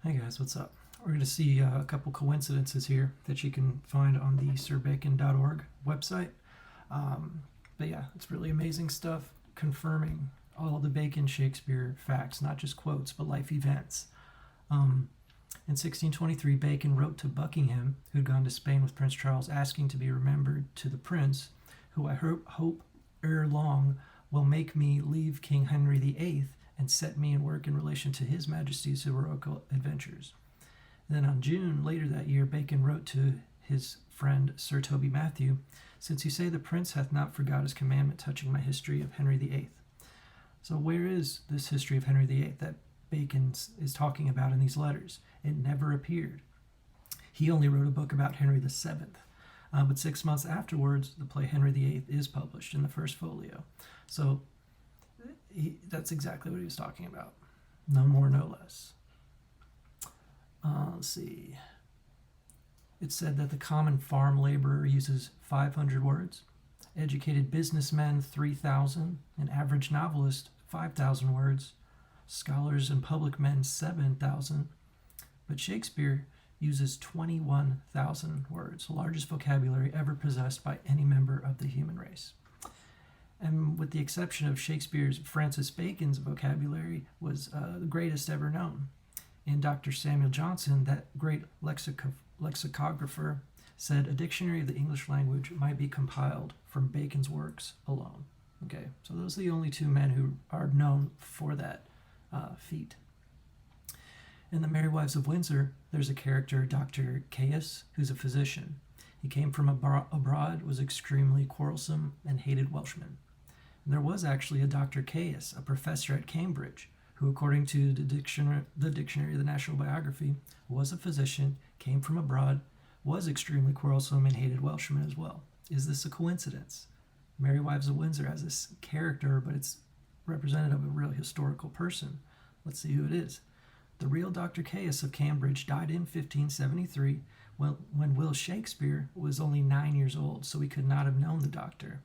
Hey guys, what's up? We're going to see a couple coincidences here that you can find on the sirbacon.org website. But yeah, it's really amazing stuff confirming all the Bacon Shakespeare facts, not just quotes, but life events. In 1623, Bacon wrote to Buckingham, who'd gone to Spain with Prince Charles, asking to be remembered to the prince, who I hope ere long will make me leave King Henry VIII and set me in work in relation to his majesty's heroical adventures. Then on June, later that year, Bacon wrote to his friend Sir Toby Matthew, since you say the prince hath not forgot his commandment touching my history of Henry VIII. So where is this history of Henry VIII that Bacon is talking about in these letters? It never appeared. He only wrote a book about Henry VII. But 6 months afterwards, the play Henry VIII is published in the first folio. So that's exactly what he was talking about. No more, no less. Let's see. It said that the common farm laborer uses 500 words, educated businessmen 3,000, an average novelist 5,000 words, scholars and public men 7,000, but Shakespeare uses 21,000 words, the largest vocabulary ever possessed by any member of the human race. And with the exception of Shakespeare's, Francis Bacon's vocabulary was the greatest ever known. And Dr. Samuel Johnson, that great lexicographer, said a dictionary of the English language might be compiled from Bacon's works alone. Okay, so those are the only two men who are known for that feat. In The Merry Wives of Windsor, there's a character, Dr. Caius, who's a physician. He came from abroad, was extremely quarrelsome, and hated Welshmen. And there was actually a Dr. Caius, a professor at Cambridge, who, according to the Dictionary of the National Biography, was a physician, came from abroad, was extremely quarrelsome, and hated Welshmen as well. Is this a coincidence? Merry Wives of Windsor has this character, but it's representative of a real historical person. Let's see who it is. The real Dr. Caius of Cambridge died in 1573 when Will Shakespeare was only 9 years old, so he could not have known the doctor.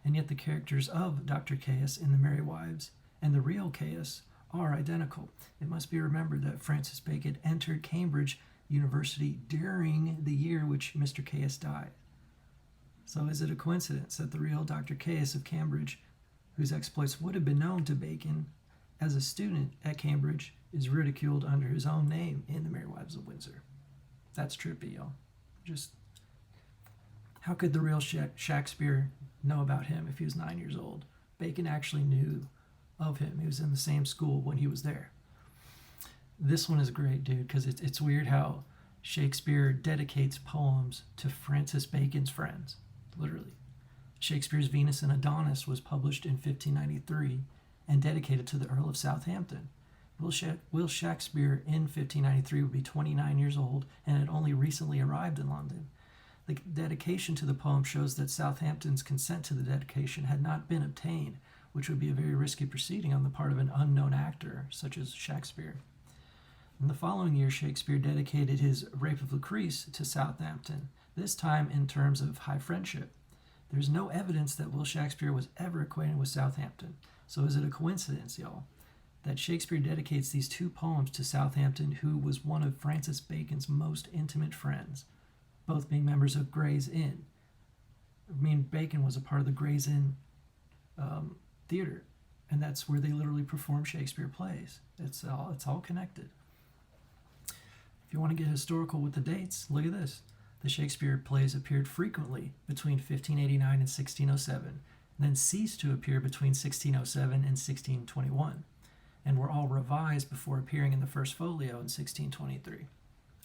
And yet the characters of Dr. Caius in The Merry Wives and the real Caius are identical. It must be remembered that Francis Bacon entered Cambridge University during the year which Mr. Caius died. So is it a coincidence that the real Dr. Caius of Cambridge, whose exploits would have been known to Bacon as a student at Cambridge, is ridiculed under his own name in The Merry Wives of Windsor? That's trippy, y'all. Just, how could the real Shakespeare know about him if he was 9 years old? Bacon actually knew of him. He was in the same school when he was there. This one is great, dude, because it's weird how Shakespeare dedicates poems to Francis Bacon's friends, literally. Shakespeare's Venus and Adonis was published in 1593 and dedicated to the Earl of Southampton. Will Shakespeare in 1593 would be 29 years old and had only recently arrived in London. The dedication to the poem shows that Southampton's consent to the dedication had not been obtained, which would be a very risky proceeding on the part of an unknown actor such as Shakespeare. In the following year, Shakespeare dedicated his Rape of Lucrece to Southampton, this time in terms of high friendship. There's no evidence that Will Shakespeare was ever acquainted with Southampton, so is it a coincidence, y'all, that Shakespeare dedicates these two poems to Southampton, who was one of Francis Bacon's most intimate friends, both being members of Gray's Inn? I mean, Bacon was a part of the Gray's Inn theater, and that's where they literally perform Shakespeare plays. It's all connected. If you want to get historical with the dates, look at this. The Shakespeare plays appeared frequently between 1589 and 1607, then ceased to appear between 1607 and 1621, and were all revised before appearing in the first folio in 1623,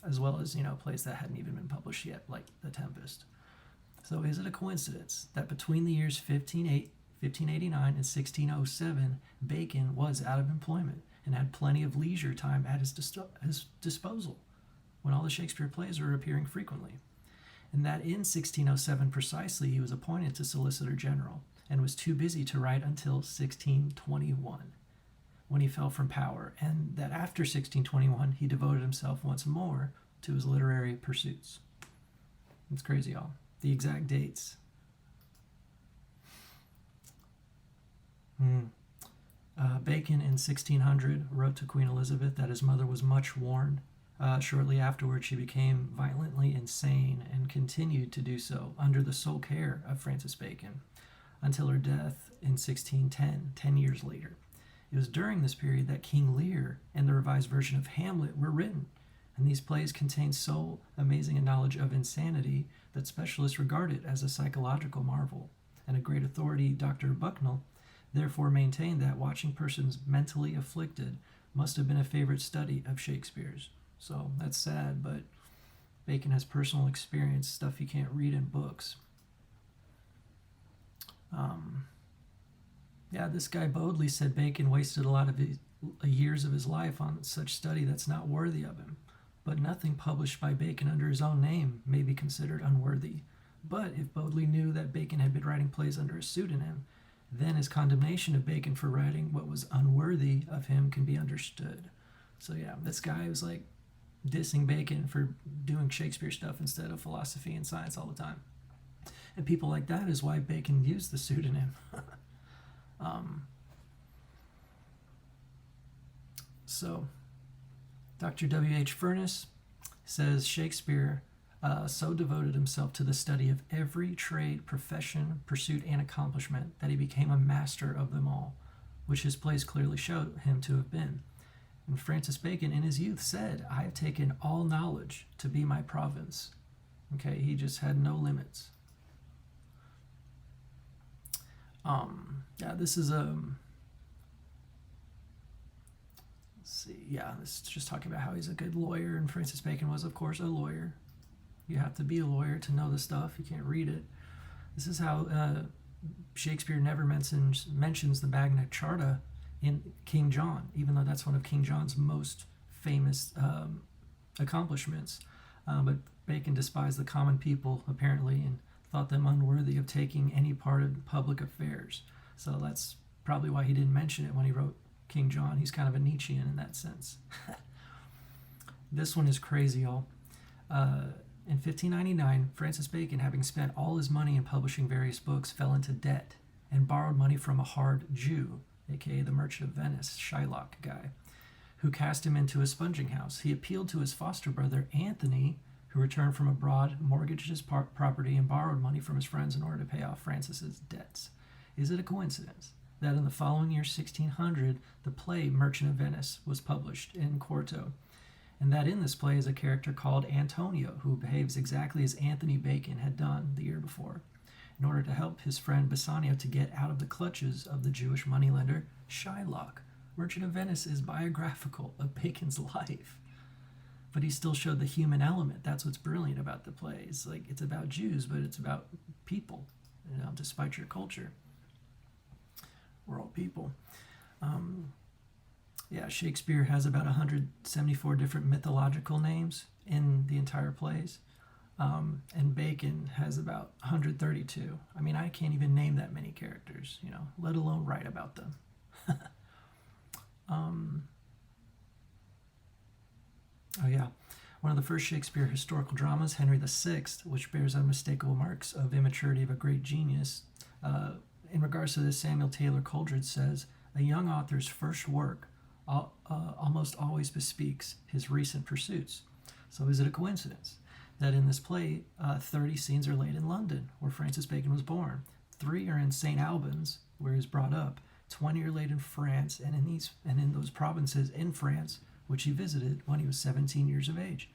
as well as, plays that hadn't even been published yet, like The Tempest. So is it a coincidence that between the years 1589 and 1607, Bacon was out of employment and had plenty of leisure time at his disposal when all the Shakespeare plays were appearing frequently? And that in 1607 precisely he was appointed to Solicitor General and was too busy to write until 1621, when he fell from power, and that after 1621 he devoted himself once more to his literary pursuits. It's crazy, y'all. The exact dates. Bacon in 1600 wrote to Queen Elizabeth that his mother was much worn. Shortly afterwards, she became violently insane and continued to do so under the sole care of Francis Bacon until her death in 1610, 10 years later. It was during this period that King Lear and the revised version of Hamlet were written, and these plays contain so amazing a knowledge of insanity that specialists regard it as a psychological marvel. And a great authority, Dr. Bucknell, therefore maintained that watching persons mentally afflicted must have been a favorite study of Shakespeare's. So that's sad, but Bacon has personal experience, stuff you can't read in books. This guy boldly said Bacon wasted a lot of years of his life on such study that's not worthy of him. But nothing published by Bacon under his own name may be considered unworthy. But if Bodley knew that Bacon had been writing plays under a pseudonym, then his condemnation of Bacon for writing what was unworthy of him can be understood. So yeah, this guy was like dissing Bacon for doing Shakespeare stuff instead of philosophy and science all the time. And people like that is why Bacon used the pseudonym. So Dr. W.H. Furness says Shakespeare so devoted himself to the study of every trade, profession, pursuit, and accomplishment that he became a master of them all, which his plays clearly show him to have been. And Francis Bacon in his youth said, "I have taken all knowledge to be my province." Okay, he just had no limits. This is this is just talking about how he's a good lawyer, and Francis Bacon was, of course, a lawyer. You have to be a lawyer to know the stuff. You can't read it. This is how Shakespeare never mentions the Magna Charta in King John, even though that's one of King John's most famous accomplishments. But Bacon despised the common people, apparently, and thought them unworthy of taking any part of public affairs. So that's probably why he didn't mention it when he wrote King John. He's kind of a Nietzschean in that sense. This one is crazy, y'all. In 1599, Francis Bacon, having spent all his money in publishing various books, fell into debt and borrowed money from a hard Jew, aka the Merchant of Venice, Shylock guy, who cast him into a sponging house. He appealed to his foster brother, Anthony, who returned from abroad, mortgaged his property, and borrowed money from his friends in order to pay off Francis's debts. Is it a coincidence that in the following year, 1600, the play Merchant of Venice was published in quarto, and that in this play is a character called Antonio, who behaves exactly as Anthony Bacon had done the year before, in order to help his friend Bassanio to get out of the clutches of the Jewish moneylender Shylock. Merchant of Venice is biographical of Bacon's life, but he still showed the human element. That's what's brilliant about the play. It's like, it's about Jews, but it's about people, despite your culture. We're all people. Shakespeare has about 174 different mythological names in the entire plays, and Bacon has about 132. I mean, I can't even name that many characters, let alone write about them. One of the first Shakespeare historical dramas, Henry VI, which bears unmistakable marks of immaturity of a great genius. In regards to this, Samuel Taylor Coleridge says, "A young author's first work almost always bespeaks his recent pursuits." So is it a coincidence that in this play, 30 scenes are laid in London, where Francis Bacon was born, 3 are in St. Albans, where he was brought up, 20 are laid in France, and in those provinces in France, which he visited when he was 17 years of age.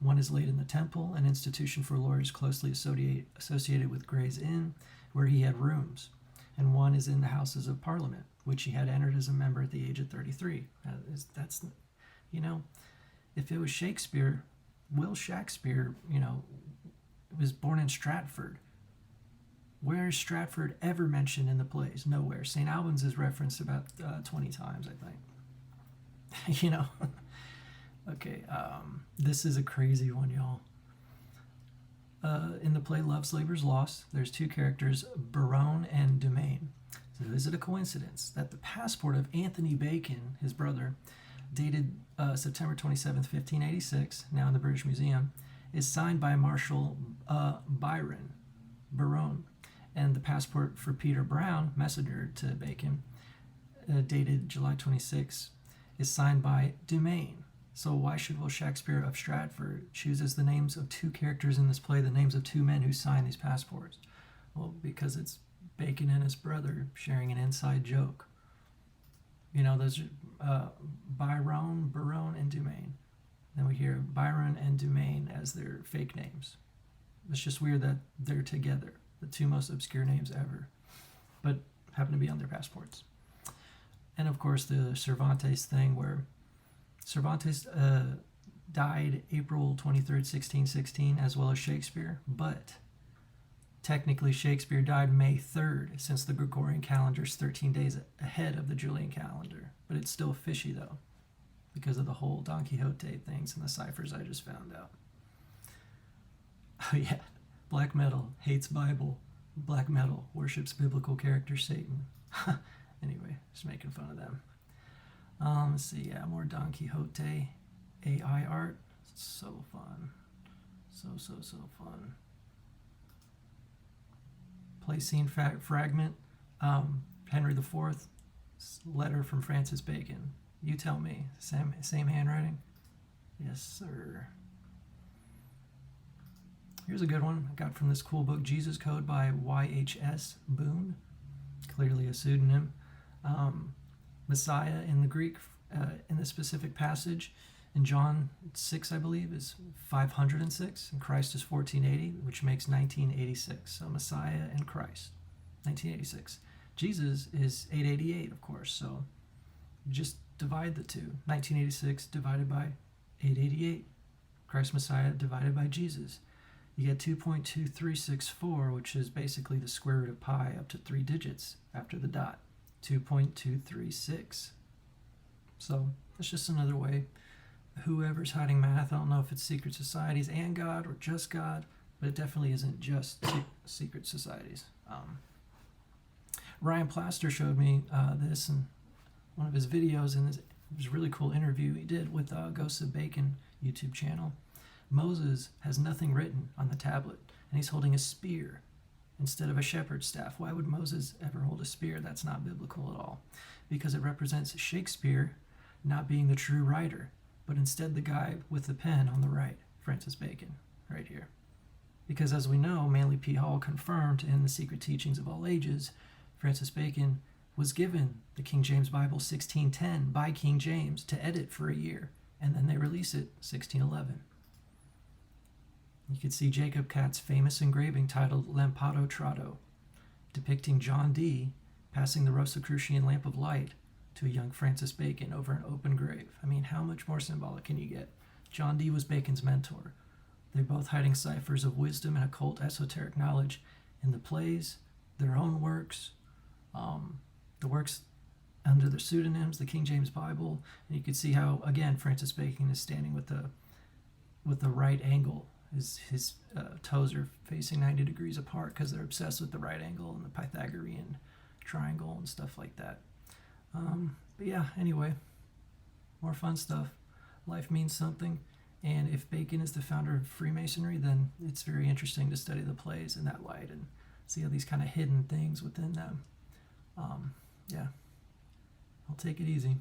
1 is laid in the Temple, an institution for lawyers closely associated with Gray's Inn, where he had rooms, and 1 is in the Houses of Parliament, which he had entered as a member at the age of 33. If it was Shakespeare, Will Shakespeare, was born in Stratford. Where is Stratford ever mentioned in the plays? Nowhere. St. Albans is referenced about 20 times, I think. Okay, this is a crazy one, y'all. In the play Love's Labour's Lost, there's 2 characters, Barone and Domain. So is it a coincidence that the passport of Anthony Bacon, his brother, dated September 27th, 1586, now in the British Museum, is signed by Marshal Barone, and the passport for Peter Brown, messenger to Bacon, dated July 26, is signed by Dumaine. So why should Will Shakespeare of Stratford choose as the names of two characters in this play the names of two men who signed these passports? Well, because it's Bacon and his brother sharing an inside joke. You know, those are Byron, and Dumaine. Then we hear Byron and Dumaine as their fake names. It's just weird that they're together, the two most obscure names ever, but happen to be on their passports. And of course, the Cervantes thing, where Cervantes died April 23rd, 1616, as well as Shakespeare, but technically Shakespeare died May 3rd, since the Gregorian calendar is 13 days ahead of the Julian calendar. But it's still fishy, though, because of the whole Don Quixote things and the ciphers I just found out. Oh yeah, black metal hates Bible. Black metal worships biblical character Satan. Anyway, just making fun of them. Let's see, yeah, more Don Quixote AI art. So fun. So fun. Play scene fragment. Henry IV, letter from Francis Bacon. You tell me. Same handwriting? Yes, sir. Here's a good one I got from this cool book, Jesus Code by Y.H.S. Boone. Clearly a pseudonym. Messiah in the Greek, in this specific passage, in John 6, I believe, is 506, and Christ is 1480, which makes 1986. So Messiah and Christ, 1986. Jesus is 888, of course, so just divide the two. 1986 divided by 888. Christ Messiah divided by Jesus. You get 2.2364, which is basically the square root of pi up to 3 digits after the dot. 2.236. So that's just another way. Whoever's hiding math, I don't know if it's secret societies and God or just God, but it definitely isn't just secret societies. Ryan Plaster showed me this in one of his videos, and it was a really cool interview he did with Ghosts of Bacon YouTube channel. Moses has nothing written on the tablet, and he's holding a spear instead of a shepherd's staff. Why would Moses ever hold a spear? That's not biblical at all, because it represents Shakespeare not being the true writer, but instead the guy with the pen on the right, Francis Bacon, right here. Because as we know, Manly P. Hall confirmed in The Secret Teachings of All Ages, Francis Bacon was given the King James Bible 1610 by King James to edit for a year, and then they release it 1611. You can see Jacob Catt's famous engraving titled Lampado Trado, depicting John Dee passing the Rosicrucian lamp of light to a young Francis Bacon over an open grave. I mean, how much more symbolic can you get? John Dee was Bacon's mentor. They're both hiding ciphers of wisdom and occult esoteric knowledge in the plays, their own works, the works under their pseudonyms, the King James Bible, and you can see how, again, Francis Bacon is standing with the right angle. His toes are facing 90 degrees apart because they're obsessed with the right angle and the Pythagorean triangle and stuff like that. But yeah, anyway, more fun stuff. Life means something, and if Bacon is the founder of Freemasonry, then it's very interesting to study the plays in that light and see all these kind of hidden things within them. Yeah, I'll take it easy.